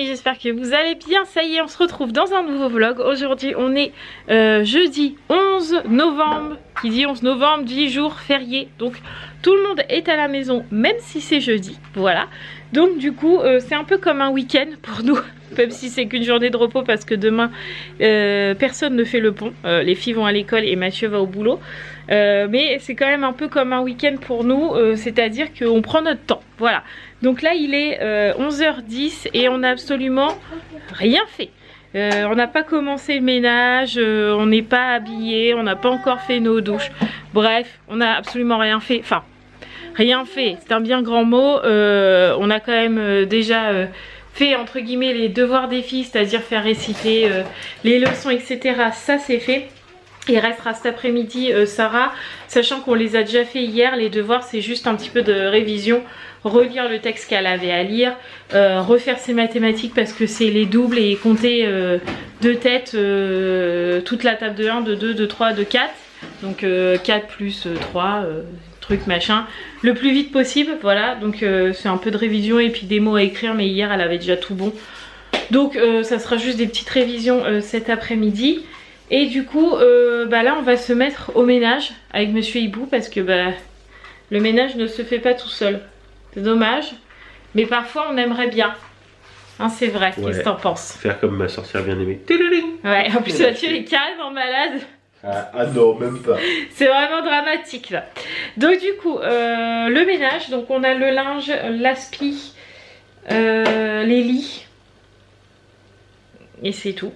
amis, j'espère que vous allez bien. Ça y est, on se retrouve dans un nouveau vlog. Aujourd'hui on est jeudi 11 novembre. Qui dit 11 novembre dit jour férié. Donc tout le monde est à la maison même si c'est jeudi. Voilà. Donc du coup c'est un peu comme un week-end pour nous. Même si c'est qu'une journée de repos parce que demain personne ne fait le pont. Les filles vont à l'école et Mathieu va au boulot. Mais c'est quand même un peu comme un week-end pour nous. C'est-à-dire qu'on prend notre temps. Voilà. Donc là il est 11h10 et on n'a absolument rien fait. On n'a pas commencé le ménage, on n'est pas habillé, on n'a pas encore fait nos douches. Bref, on n'a absolument rien fait. Enfin, rien fait, c'est un bien grand mot. On a quand même déjà fait entre guillemets les devoirs des filles, c'est-à-dire faire réciter les leçons, etc. Ça c'est fait. Il restera cet après-midi Sarah, sachant qu'on les a déjà fait hier. Les devoirs c'est juste un petit peu de révision, relire le texte qu'elle avait à lire, refaire ses mathématiques parce que c'est les doubles et compter de tête toute la table de 1, de 2, de 3, de 4. Donc 4 plus 3, truc machin, le plus vite possible. Voilà, donc c'est un peu de révision et puis des mots à écrire, mais hier elle avait déjà tout bon. Donc ça sera juste des petites révisions cet après-midi. Et du coup, là on va se mettre au ménage avec Monsieur Hibou parce que le ménage ne se fait pas tout seul. C'est dommage, mais parfois on aimerait bien. Hein, c'est vrai, ouais. Qu'est-ce que t'en penses? Faire comme ma sorcière bien aimée. Ouais, en plus Mathieu est carrément malade. Ah non, même pas. C'est vraiment dramatique là. Donc du coup, le ménage, donc on a le linge, l'aspi, les lits. Et c'est tout.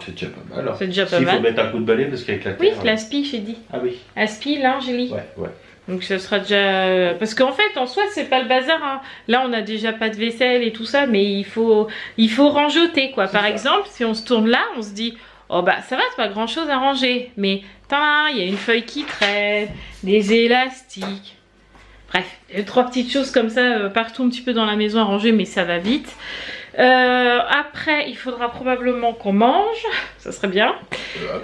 C'est déjà pas mal. C'est déjà pas mal. Il faut mettre un coup de balai parce qu'avec la terre... Oui, l'aspi, j'ai dit. Ah oui. Aspi, linge, lit. Ouais. Donc ça sera déjà... Parce qu'en fait, en soi, c'est pas le bazar. Hein. Là, on a déjà pas de vaisselle et tout ça, mais il faut rangeoter, quoi. Par exemple, si on se tourne là, on se dit... Oh bah ça va, c'est pas grand chose à ranger. Mais il y a une feuille qui traîne, des élastiques. Bref, il y a 3 petites choses comme ça partout un petit peu dans la maison à ranger, mais ça va vite. Après il faudra probablement qu'on mange, ça serait bien.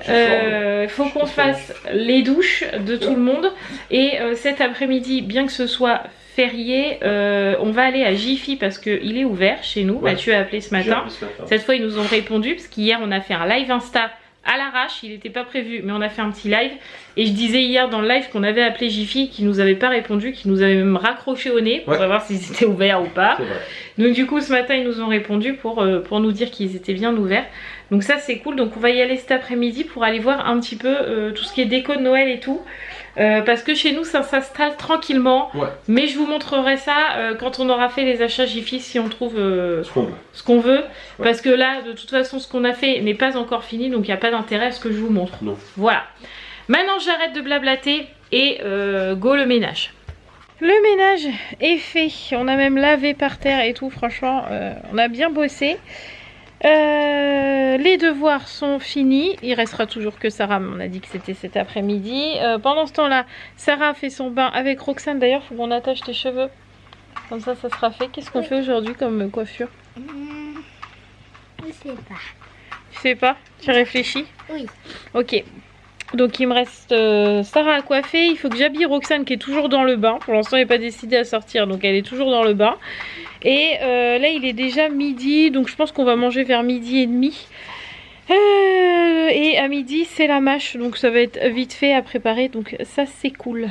Il faut qu'on fasse les douches de tout le monde. Et cet après-midi, bien que ce soit férié, on va aller à Jiffy parce qu'il est ouvert chez nous. Ouais. Mathieu a appelé ce matin. Cette fois ils nous ont répondu parce qu'hier on a fait un live Insta à l'arrache, il n'était pas prévu mais on a fait un petit live. Et je disais hier dans le live qu'on avait appelé Jiffy, qui nous avait pas répondu, qui nous avait même raccroché au nez pour savoir s'ils étaient ouverts ou pas. Donc du coup ce matin ils nous ont répondu pour nous dire qu'ils étaient bien ouverts. Donc ça c'est cool, donc on va y aller cet après-midi pour aller voir un petit peu tout ce qui est déco de Noël et tout. Parce que chez nous ça s'installe tranquillement, mais je vous montrerai ça quand on aura fait les achats Jiffy, si on trouve ce qu'on veut. Parce que là de toute façon ce qu'on a fait n'est pas encore fini, donc il n'y a pas d'intérêt à ce que je vous montre. Non. Voilà. Maintenant j'arrête de blablater et go le ménage. Le ménage est fait, on a même lavé par terre et tout, franchement on a bien bossé. Les devoirs sont finis, il restera toujours que Sarah, on a dit que c'était cet après-midi. Pendant ce temps là, Sarah a fait son bain avec Roxane, d'ailleurs il faut qu'on attache tes cheveux, comme ça ça sera fait. Qu'est-ce qu'on fait aujourd'hui comme coiffure? Je sais pas. Tu sais pas? Tu réfléchis? Oui. Ok. Donc il me reste Sarah à coiffer, il faut que j'habille Roxane qui est toujours dans le bain. Pour l'instant elle n'est pas décidée à sortir, donc elle est toujours dans le bain. Et là il est déjà midi, donc je pense qu'on va manger vers 12h30. Et à midi c'est la mâche, donc ça va être vite fait à préparer, donc ça c'est cool.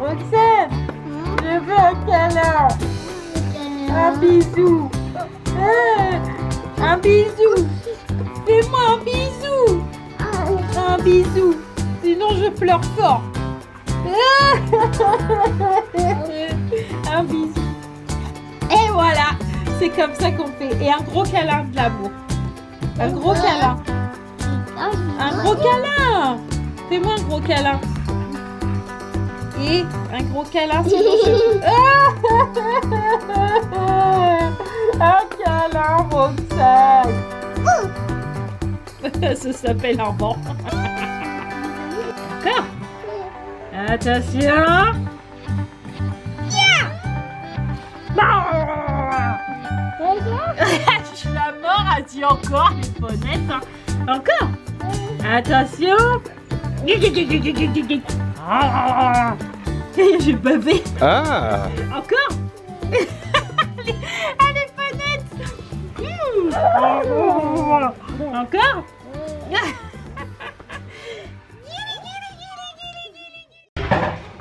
Roxane, je veux un câlin, un bisou. Un bisou. Fais-moi un bisou. Un bisou. Sinon je pleure fort. Un bisou. Et voilà. C'est comme ça qu'on fait. Et un gros câlin de l'amour. Un gros câlin. Un gros câlin. Fais-moi un gros câlin. Et un gros câlin sur ton cheveu. Un câlin, Roxane. Ça s'appelle un banc. D'accord. Attention. La mort a dit encore, il faut honnête. Hein. Encore. Attention. J'ai bavé. Ah. Encore. Elle est pas nette. Encore.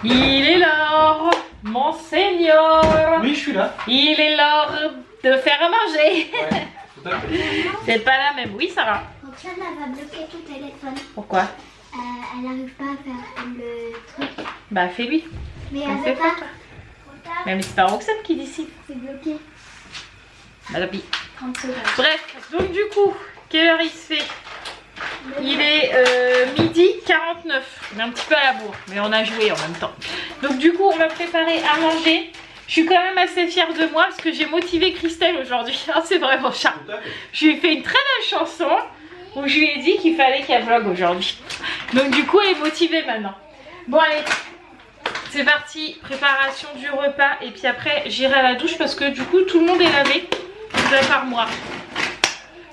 Il est l'heure, monseigneur. Oui, je suis là. Il est l'heure de faire à manger. Ouais, tout à fait. C'est pas la même. Oui, Sarah. Roxane, elle va bloquer ton téléphone. Pourquoi? Elle n'arrive pas à faire le truc. Bah, fais-lui. Mais On elle fait veut pas, pas. toi. Regarde, Mais c'est pas Roxane qui décide. c'est bloqué. Bah, tant pis. 30 secondes. Bref, donc du coup, quelle heure il se fait? Il est midi 49. On est un petit peu à la bourre, mais on a joué en même temps. Donc du coup, on va préparer à manger. Je suis quand même assez fière de moi parce que j'ai motivé Christelle aujourd'hui. Ah, c'est vraiment chat. Je lui ai fait une très belle chanson où je lui ai dit qu'il fallait qu'elle vlog aujourd'hui. Donc du coup, elle est motivée maintenant. Bon, allez, c'est parti. Préparation du repas. Et puis après, j'irai à la douche parce que du coup, tout le monde est lavé. À part moi.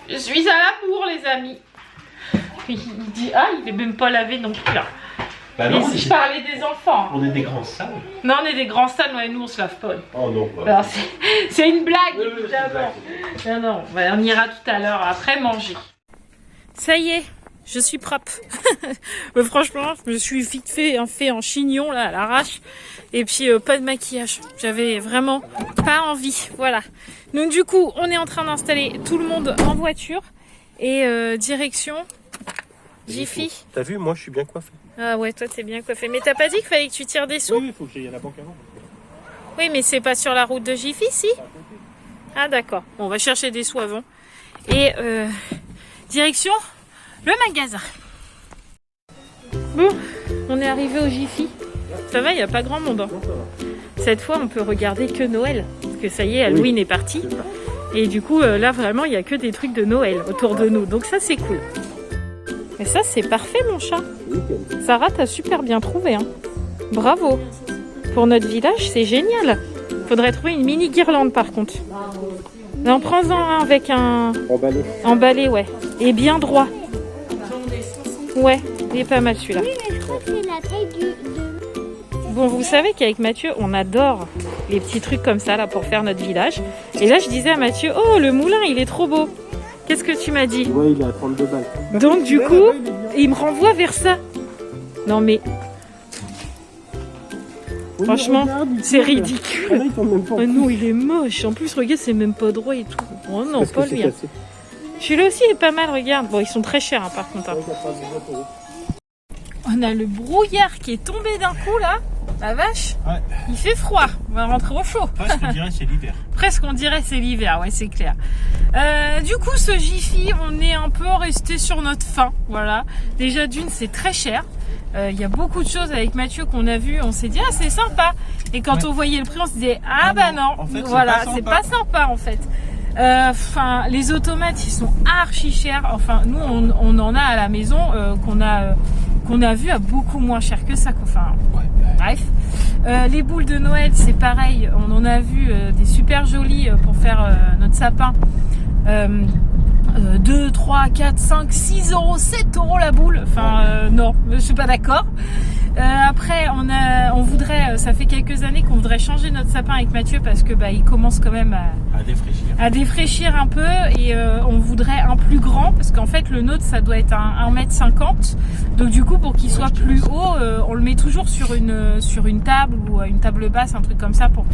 Je suis à la bourre, les amis. Il dit, ah, il est même pas lavé non plus là. Bah Mais non, si je parlais des enfants. on est des grands salles. Non, on est des grands salles, et nous on se lave pas. Oh non. Alors, c'est une blague, Oui, oui, évidemment. Non, non, on ira tout à l'heure après manger. Ça y est, je suis propre. Mais franchement, je me suis vite fait en chignon là à l'arrache. Et puis pas de maquillage. J'avais vraiment pas envie. Voilà. Donc du coup, on est en train d'installer tout le monde en voiture. Et direction Jiffy. T'as vu, moi je suis bien coiffé. Ah ouais, toi t'es bien coiffé. Mais t'as pas dit qu'il fallait que tu tires des sous? Oui, il faut que j'aille à la banque avant. Oui, mais c'est pas sur la route de Jiffy, si? Ah d'accord. Bon, on va chercher des sous avant. Et direction le magasin. Bon, on est arrivé au Jiffy. Ça va, il n'y a pas grand monde. Hein. Cette fois, on peut regarder que Noël. Parce que ça y est, Halloween est parti. Et du coup, là, vraiment, il n'y a que des trucs de Noël autour de nous. Donc ça, c'est cool. Et ça, c'est parfait, mon chat. Sarah, t'as super bien trouvé. Hein. Bravo. Pour notre village, c'est génial. Faudrait trouver une mini guirlande, par contre. Non, prends-en un avec un... Emballé. Emballé, ouais. Et bien droit. Ouais, il est pas mal celui-là. Oui, mais je crois que c'est la taille de... Bon, vous savez qu'avec Mathieu, on adore les petits trucs comme ça là pour faire notre village. Et là, je disais à Mathieu, oh, le moulin, il est trop beau. Qu'est-ce que tu m'as dit? Ouais, il est à 32 balles. Donc du coup, il me renvoie vers ça. Non mais, franchement, c'est ridicule. Oh non, il est moche. En plus, regarde, c'est même pas droit et tout. Oh non, pas lui. Hein. Celui-là aussi est pas mal, regarde. Bon, ils sont très chers hein, par contre. Hein. On a le brouillard qui est tombé d'un coup là. La vache, ouais. Il fait froid, on va rentrer au chaud. Presque on dirait c'est l'hiver. Presque on dirait c'est l'hiver, ouais c'est clair. Du coup ce Jiffy, on est un peu resté sur notre faim, voilà. Déjà d'une c'est très cher, il y a beaucoup de choses avec Mathieu qu'on a vu, on s'est dit ah c'est sympa. Et quand on voyait le prix on se disait ah bah non, en fait, voilà c'est pas sympa en fait. Enfin les automates ils sont archi chers, enfin nous on en a à la maison qu'on a vu à beaucoup moins cher que ça, enfin bref. Les boules de Noël c'est pareil, on en a vu des super jolies pour faire notre sapin. 2, 3, 4, 5, 6 euros, 7 euros la boule, enfin non, je suis pas d'accord. Après on voudrait, ça fait quelques années qu'on voudrait changer notre sapin avec Mathieu parce que bah il commence quand même à défraîchir un peu et on voudrait un plus grand parce qu'en fait le nôtre ça doit être 1,50 m, donc du coup pour qu'il soit plus haut on le met toujours sur une table ou une table basse, un truc comme ça pour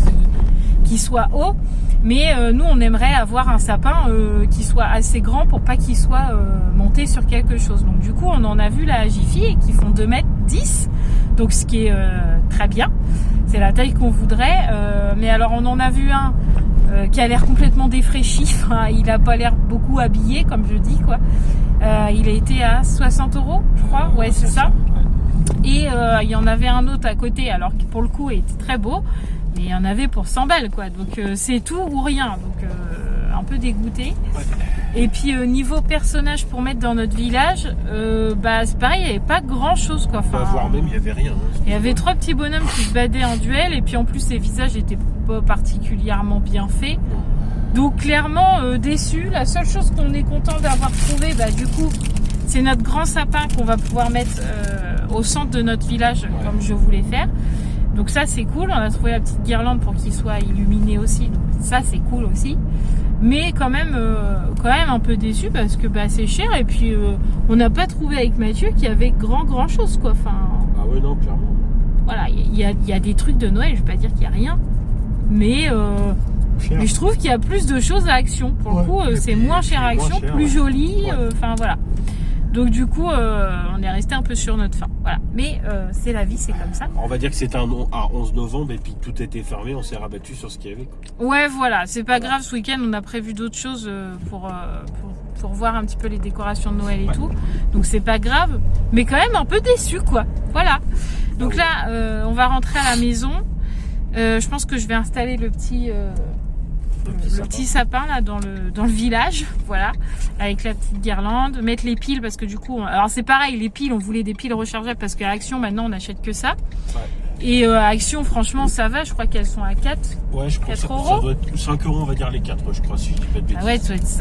qu'il soit haut, mais nous on aimerait avoir un sapin qui soit assez grand pour pas qu'il soit monté sur quelque chose. Donc du coup on en a vu là à Jiffy et qui font 2,10 m, donc ce qui est très bien, c'est la taille qu'on voudrait, mais alors on en a vu un qui a l'air complètement défraîchi, enfin, il a pas l'air beaucoup habillé comme je dis quoi. Il a été à 60 euros je crois, ouais c'est ça. Et il y en avait un autre à côté alors que pour le coup il était très beau, mais il y en avait pour 100 balles quoi, donc c'est tout ou rien, donc un peu dégoûté. Et puis niveau personnage pour mettre dans notre village, bah c'est pareil, il n'y avait pas grand chose quoi. Enfin, voire même il n'y avait rien. Hein, il y avait 3 petits bonhommes qui se badaient en duel et puis en plus les visages étaient pas particulièrement bien faits. Donc clairement déçu. La seule chose qu'on est content d'avoir trouvé, bah du coup, c'est notre grand sapin qu'on va pouvoir mettre au centre de notre village comme je voulais faire. Donc ça c'est cool, on a trouvé la petite guirlande pour qu'il soit illuminé aussi, donc ça c'est cool aussi. Mais quand même un peu déçu parce que bah, c'est cher et puis on n'a pas trouvé avec Mathieu qu'il y avait grand chose quoi. Enfin, ah ouais non clairement. Voilà, il y a des trucs de Noël, je vais pas dire qu'il y a rien, mais je trouve qu'il y a plus de choses à Action. Pour le coup, c'est moins cher à Action, plus joli, enfin voilà. Donc du coup, on est resté un peu sur notre faim. Voilà. Mais c'est la vie, c'est comme ça. On va dire que c'était à 11 novembre et puis tout était fermé, on s'est rabattu sur ce qu'il y avait. Quoi. Ouais, voilà, c'est pas grave. Ce week-end, on a prévu d'autres choses pour voir un petit peu les décorations de Noël et tout. Donc c'est pas grave, mais quand même un peu déçu, quoi. Voilà. Donc là, on va rentrer à la maison. Je pense que je vais installer le petit sapin là dans le village, voilà, avec la petite guirlande, mettre les piles parce que du coup, alors c'est pareil, les piles, on voulait des piles rechargeables parce qu'à Action maintenant on n'achète que ça. Ouais. Et à Action franchement ça va, je crois qu'elles sont à 4. Ouais, je crois que ça doit être 5 €, on va dire les 4, je crois, si je dis pas de bêtises. Ah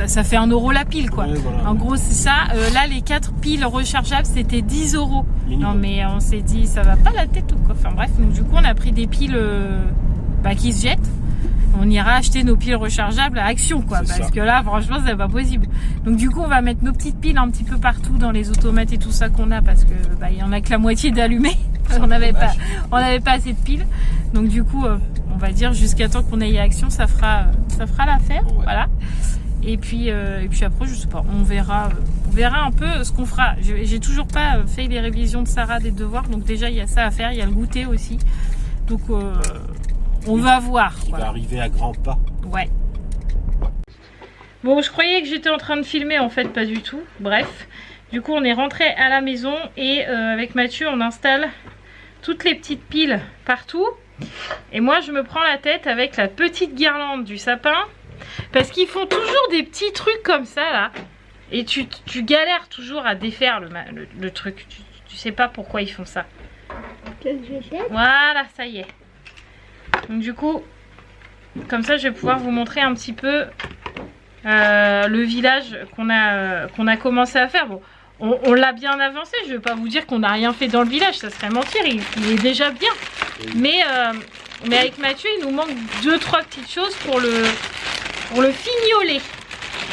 ouais, ça fait 1 € la pile quoi. Ouais, voilà, en gros c'est ça. Là les 4 piles rechargeables c'était 10 €. Minimum. Non mais on s'est dit ça va pas la tête ou quoi. Enfin bref, donc du coup on a pris des piles qui se jettent. On ira acheter nos piles rechargeables à Action quoi, parce que là franchement c'est pas possible. Donc du coup on va mettre nos petites piles un petit peu partout dans les automates et tout ça qu'on a parce que il y en a que la moitié d'allumées. On n'avait pas assez de piles. Donc du coup on va dire jusqu'à temps qu'on aille à Action ça fera l'affaire. Ouais. Voilà. Et puis après je sais pas, on verra un peu ce qu'on fera. J'ai toujours pas fait les révisions de Sarah des devoirs, donc déjà il y a ça à faire, il y a le goûter aussi. Donc on va voir. Il va arriver à grands pas. Ouais. Bon, je croyais que j'étais en train de filmer, en fait, pas du tout. Bref. Du coup, on est rentré à la maison et avec Mathieu, on installe toutes les petites piles partout. Et moi, je me prends la tête avec la petite guirlande du sapin. Parce qu'ils font toujours des petits trucs comme ça, là. Et tu galères toujours à défaire le truc. Tu sais pas pourquoi ils font ça. Voilà, ça y est. Donc du coup, comme ça je vais pouvoir vous montrer un petit peu le village qu'on a commencé à faire. Bon, on l'a bien avancé, je ne vais pas vous dire qu'on n'a rien fait dans le village, ça serait mentir, il est déjà bien. Mais avec Mathieu, il nous manque 2-3 petites choses pour le fignoler.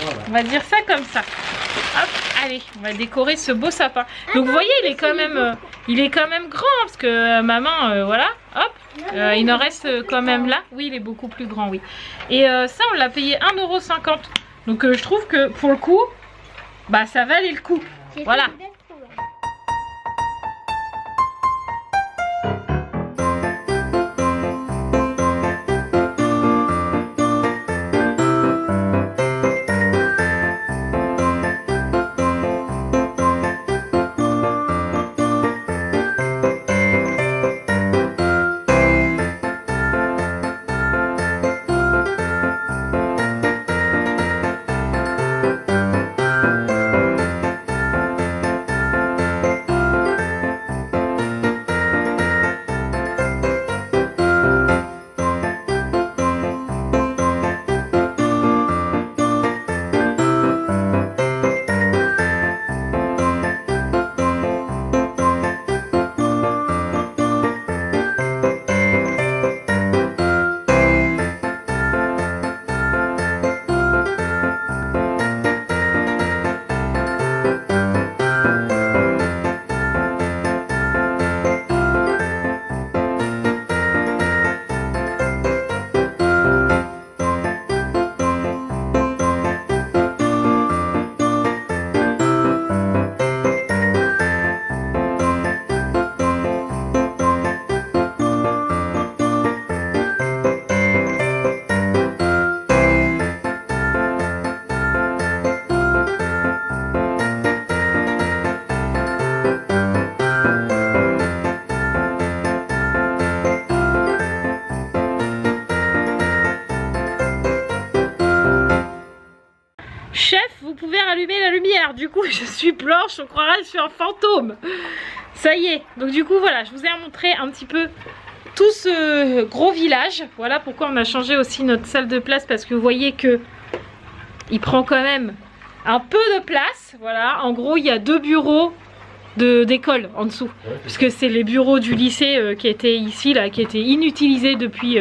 Voilà. On va dire ça comme ça. Hop, allez, on va décorer ce beau sapin. Donc vous voyez, il est quand même grand, hein, parce que ma main, voilà, hop. Il en reste quand même là. Oui, il est beaucoup plus grand, oui. Et ça, on l'a payé 1,50 €. Donc je trouve que pour le coup, bah ça valait le coup. Voilà. Allumer la lumière, du coup je suis blanche, on croirait que je suis un fantôme. Ça y est, donc du coup voilà, je vous ai montré un petit peu tout ce gros village. Voilà pourquoi on a changé aussi notre salle de place, parce que vous voyez que il prend quand même un peu de place. Voilà, en gros il y a 2 bureaux d'école en dessous. Ouais, Puisque c'est les bureaux du lycée qui étaient ici, là, qui étaient inutilisés depuis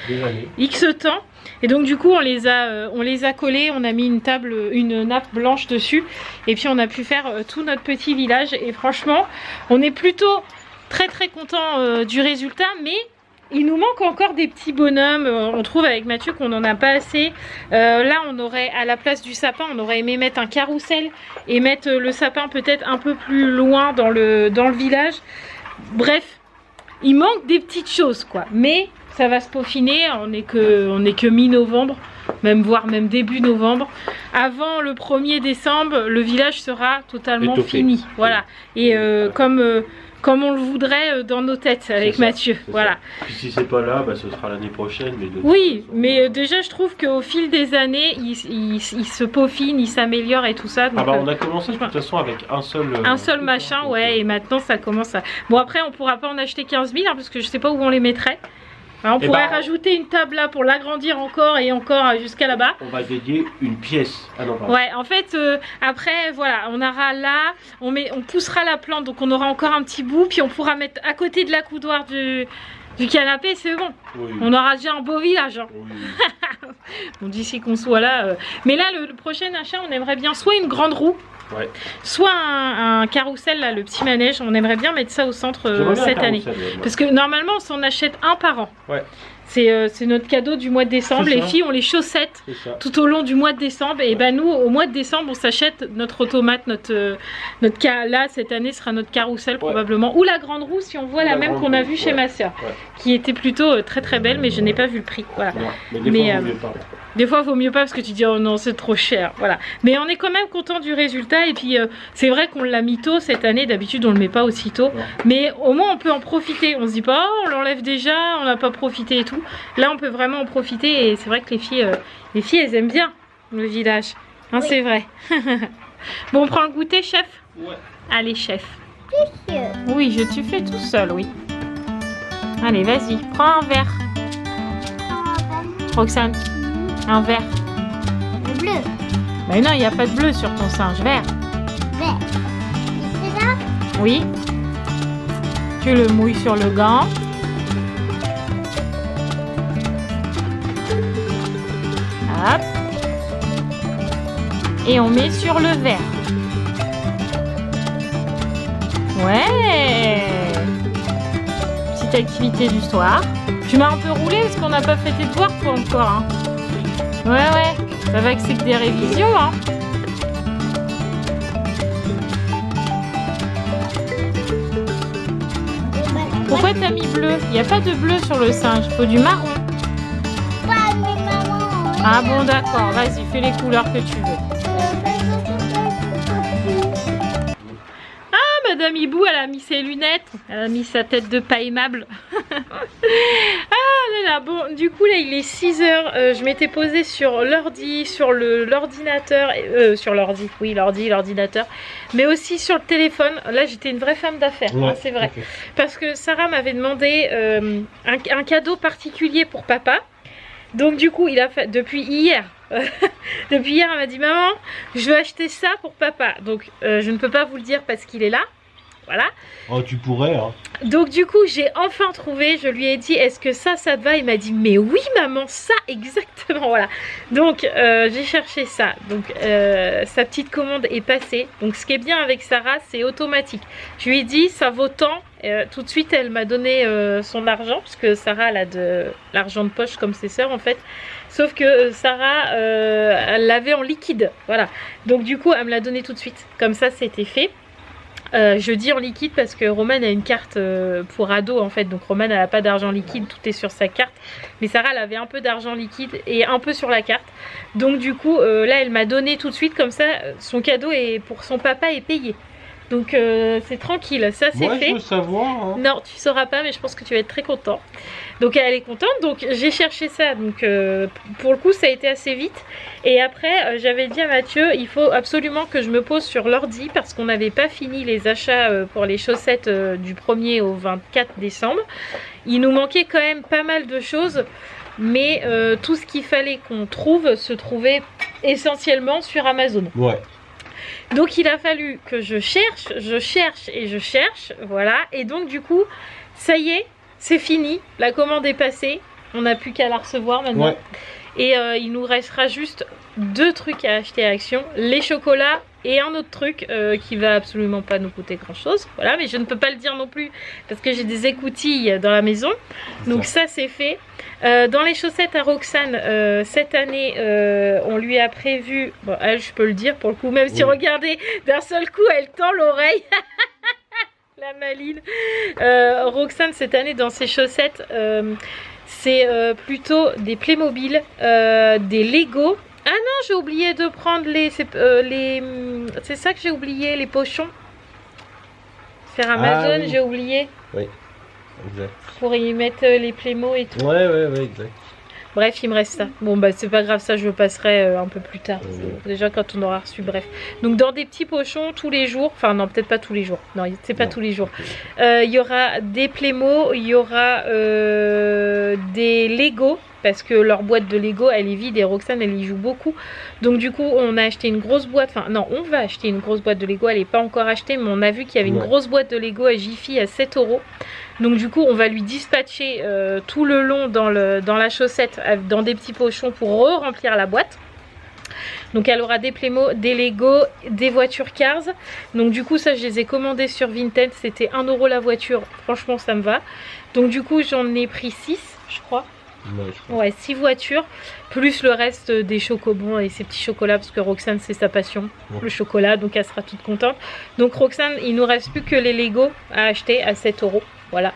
des années. X temps. Et donc du coup on les a collés, on a mis une nappe blanche dessus. Et puis on a pu faire tout notre petit village. Et franchement, on est plutôt très content du résultat. Mais il nous manque encore des petits bonhommes. On trouve avec Mathieu qu'on n'en a pas assez. Là on aurait, à la place du sapin, on aurait aimé mettre un carrousel. Et mettre le sapin peut-être un peu plus loin dans le village. Bref, il manque des petites choses quoi. Mais ça va se peaufiner, on est que mi-novembre, voire même début novembre. Avant le 1er décembre, le village sera totalement étoffé. fini. Voilà. Et comme on le voudrait dans nos têtes avec Mathieu. Voilà. Puis si c'est pas là, bah, ce sera l'année prochaine. Mais Oui, mais déjà je trouve qu'au fil des années, il se peaufine, il s'améliore et tout ça. Donc, ah bah on a commencé de toute façon avec un seul machin, ouais, et maintenant ça commence à... Bon après on pourra pas en acheter 15 000 hein, parce que je sais pas où on les mettrait. Alors, on pourrait rajouter une table là pour l'agrandir encore et encore jusqu'à là-bas. On va dédier une pièce. Ah non, pardon. Ouais, en fait, après, voilà, on aura là, on poussera la plante, donc on aura encore un petit bout, puis on pourra mettre à côté de la coudoir du canapé, c'est bon. Oui. On aura déjà un beau village. Hein. Oui. Bon, d'ici qu'on soit là. Mais là, le prochain achat, on aimerait bien soit une grande roue. Ouais. Soit un carrousel, là, le petit manège, on aimerait bien mettre ça au centre cette année. Parce que normalement on s'en achète un par an. Ouais. C'est notre cadeau du mois de décembre. Les filles ont les chaussettes tout au long du mois de décembre. Et ben nous, au mois de décembre, on s'achète notre automate, là cette année sera notre carrousel probablement. Ou la grande roue si on voit la même qu'on a vue chez ma soeur. Qui était plutôt très belle, mais je n'ai pas vu le prix. Voilà. Non, mais des fois, il vaut mieux pas parce que tu dis oh non, c'est trop cher. Voilà. Mais on est quand même content du résultat. Et puis, c'est vrai qu'on l'a mis tôt cette année. D'habitude, on le met pas aussitôt. Mais au moins, on peut en profiter. On se dit pas, oh, on l'enlève déjà, on n'a pas profité et tout. Là, on peut vraiment en profiter. Et c'est vrai que les filles, elles aiment bien le village. Hein, oui. C'est vrai. Bon, on prend le goûter, chef? Ouais. Allez, chef. Oui, tu fais tout seul, oui. Allez, vas-y, prends un verre. Roxane. Un vert. Le bleu. Mais non, il n'y a pas de bleu sur ton singe. Vert. Vert. C'est là? Oui. Tu le mouilles sur le gant. Hop. Et on met sur le vert. Ouais. Petite activité du soir. Tu m'as un peu roulé parce qu'on n'a pas fait tes devoirs toi encore. Hein. Ouais, ça va que c'est que des révisions, hein. Pourquoi t'as mis bleu? Il n'y a pas de bleu sur le singe, il faut du marron. Ah bon, d'accord, vas-y, fais les couleurs que tu veux. Ah, Madame Hibou, elle a mis ses lunettes, elle a mis sa tête de pas aimable. Ah là là, bon, du coup là il est 6 h, je m'étais posée sur l'ordi, sur l'ordinateur, sur l'ordi, oui l'ordinateur, mais aussi sur le téléphone. Là j'étais une vraie femme d'affaires, ouais, hein, c'est vrai, okay. Parce que Sarah m'avait demandé un cadeau particulier pour papa. Donc du coup il a fait, depuis hier, elle m'a dit maman je veux acheter ça pour papa. Donc je ne peux pas vous le dire parce qu'il est là. Voilà. Oh, tu pourrais, hein. Donc du coup j'ai enfin trouvé, je lui ai dit est-ce que ça te va? Il m'a dit mais oui maman, ça exactement, voilà. Donc j'ai cherché ça, donc sa petette commande est passée. Donc ce qui est bien avec Sarah, c'est automatique. Je lui ai dit ça vaut tant, tout de suite elle m'a donné son argent, parce que Sarah elle a de l'argent de poche comme ses sœurs en fait. Sauf que Sarah elle l'avait en liquide, voilà. Donc du coup elle me l'a donné tout de suite, comme ça c'était fait. Je dis en liquide parce que Romane a une carte pour ado en fait, donc Romane elle n'a pas d'argent liquide, tout est sur sa carte, mais Sarah elle avait un peu d'argent liquide et un peu sur la carte, donc du coup là elle m'a donné tout de suite, comme ça son cadeau est pour son papa est payé. Donc c'est tranquille, ça c'est fait. Moi je veux savoir. Hein. Non, tu sauras pas, mais je pense que tu vas être très content. Donc elle est contente, donc j'ai cherché ça. Donc pour le coup ça a été assez vite. Et après j'avais dit à Mathieu, il faut absolument que je me pose sur l'ordi parce qu'on n'avait pas fini les achats pour les chaussettes du 1er au 24 décembre. Il nous manquait quand même pas mal de choses. Mais tout ce qu'il fallait qu'on trouve se trouvait essentiellement sur Amazon. Ouais. Donc il a fallu que je cherche et je cherche, voilà. Et donc du coup, ça y est, c'est fini. La commande est passée. On n'a plus qu'à la recevoir maintenant. Ouais. Et il nous restera juste 2 trucs à acheter à Action. Les chocolats et un autre truc qui va absolument pas nous coûter grand chose. Voilà, mais je ne peux pas le dire non plus parce que j'ai des écoutilles dans la maison. Donc ça c'est fait. Dans les chaussettes à Roxane, cette année, on lui a prévu... Bon, elle, je peux le dire pour le coup, même si regardez, d'un seul coup, elle tend l'oreille. La maline. Roxane, cette année, dans ses chaussettes... c'est plutôt des Playmobil, des Lego. Ah non, j'ai oublié de prendre c'est ça que j'ai oublié, les pochons. Faire Amazon, oui. j'ai oublié. Oui, exact. Pour y mettre les Playmo et tout. Ouais, exact. Bref, il me reste ça. Bon, bah, c'est pas grave, ça, je le passerai un peu plus tard. Déjà, quand on aura reçu, bref. Donc, dans des petits pochons, tous les jours. Enfin, non, peut-être pas tous les jours. Non, c'est pas tous les jours. Il y aura des Playmo, il y aura des Lego. Parce que leur boîte de Lego, elle est vide et Roxane, elle y joue beaucoup. Donc, du coup, on a acheté une grosse boîte. Enfin, non, on va acheter une grosse boîte de Lego. Elle n'est pas encore achetée, mais on a vu qu'il y avait une grosse boîte de Lego à Jiffy à 7 €. Donc du coup on va lui dispatcher tout le long dans la chaussette dans des petits pochons pour re-remplir la boîte. Donc elle aura des Playmo, des Lego, des voitures Cars. Donc du coup ça je les ai commandés sur Vinted, c'était 1 € la voiture, franchement ça me va. Donc du coup j'en ai pris 6 je crois. Ouais, 6 voitures, plus le reste des chocobons et ces petits chocolats, parce que Roxane c'est sa passion, le chocolat, donc elle sera toute contente. Donc Roxane, il nous reste plus que les Lego à acheter à 7 €, voilà.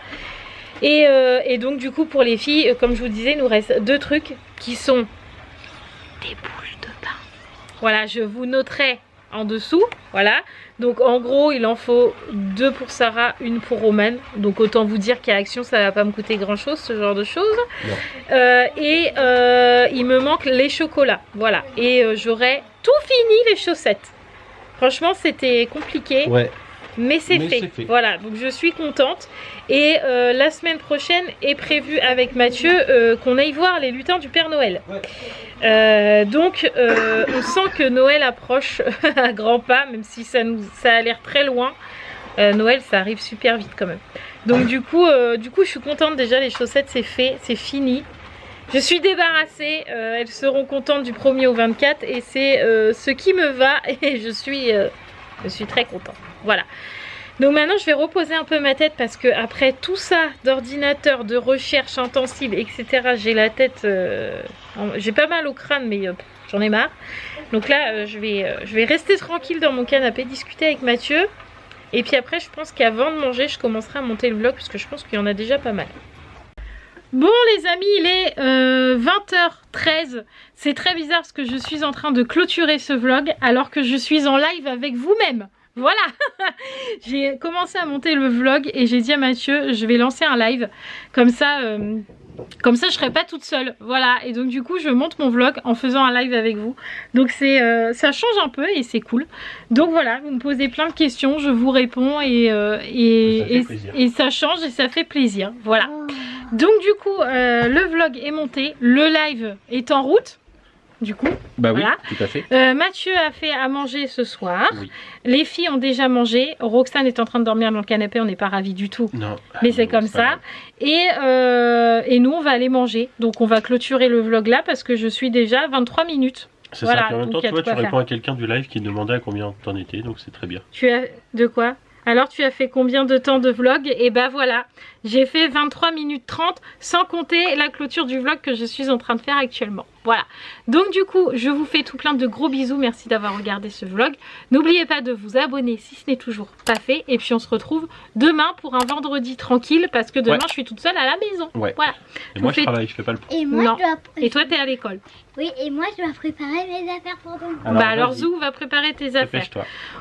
Et donc du coup pour les filles, comme je vous disais, il nous reste 2 trucs qui sont des boules de pain. Voilà, je vous noterai en dessous, voilà. Donc en gros il en faut 2 pour Sarah, 1 pour Roman. Donc autant vous dire qu'à Action ça va pas me coûter grand chose ce genre de choses. Il me manque les chocolats, voilà. Et j'aurai tout fini les chaussettes. Franchement c'était compliqué. Ouais. Mais c'est fait. Voilà, donc je suis contente. Et la semaine prochaine est prévue avec Mathieu qu'on aille voir les lutins du Père Noël. Donc on sent que Noël approche à grands pas, même si ça a l'air très loin. Noël ça arrive super vite quand même. Donc du coup je suis contente déjà, les chaussettes c'est fait, c'est fini. Je suis débarrassée, elles seront contentes du 1er au 24 et c'est ce qui me va et je suis très contente. Voilà. Donc maintenant je vais reposer un peu ma tête parce que après tout ça d'ordinateur, de recherche intensive, etc. J'ai la tête, j'ai pas mal au crâne mais j'en ai marre. Donc là je vais rester tranquille dans mon canapé, discuter avec Mathieu. Et puis après je pense qu'avant de manger je commencerai à monter le vlog parce que je pense qu'il y en a déjà pas mal. Bon les amis, il est 20h13. C'est très bizarre parce que je suis en train de clôturer ce vlog alors que je suis en live avec vous-même. Voilà. J'ai commencé à monter le vlog et j'ai dit à Mathieu je vais lancer un live. Comme ça je serai pas toute seule. Voilà. Et donc du coup je monte mon vlog en faisant un live avec vous. Donc ça change un peu et c'est cool. Donc voilà, vous me posez plein de questions, je vous réponds et ça change et ça fait plaisir. Voilà. Donc du coup le vlog est monté, le live est en route. Du coup, bah oui, voilà. Tout à fait. Mathieu a fait à manger ce soir. Oui. Les filles ont déjà mangé. Roxane est en train de dormir dans le canapé. On n'est pas ravis du tout. Non. Mais c'est comme ça. Et nous, on va aller manger. Donc, on va clôturer le vlog là parce que je suis déjà à 23 minutes. C'est ça. En même temps, tu vois, tu réponds à quelqu'un du live qui demandait à combien t'en étais. Donc, c'est très bien. Tu as de quoi ? Alors tu as fait combien de temps de vlog? Et bah voilà, j'ai fait 23 minutes 30 sans compter la clôture du vlog que je suis en train de faire actuellement. Voilà, donc du coup je vous fais tout plein de gros bisous, merci d'avoir regardé ce vlog. N'oubliez pas de vous abonner si ce n'est toujours pas fait. Et puis on se retrouve demain pour un vendredi tranquille parce que demain je suis toute seule à la maison. Ouais. Voilà. Et moi je travaille, je fais pas le point. Et moi, et toi t'es à l'école. Oui, et moi je dois préparer mes affaires pour demain. Bah alors Zou va préparer tes affaires.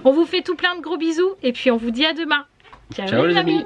On vous fait tout plein de gros bisous et puis on vous dit à demain. Ciao les amis.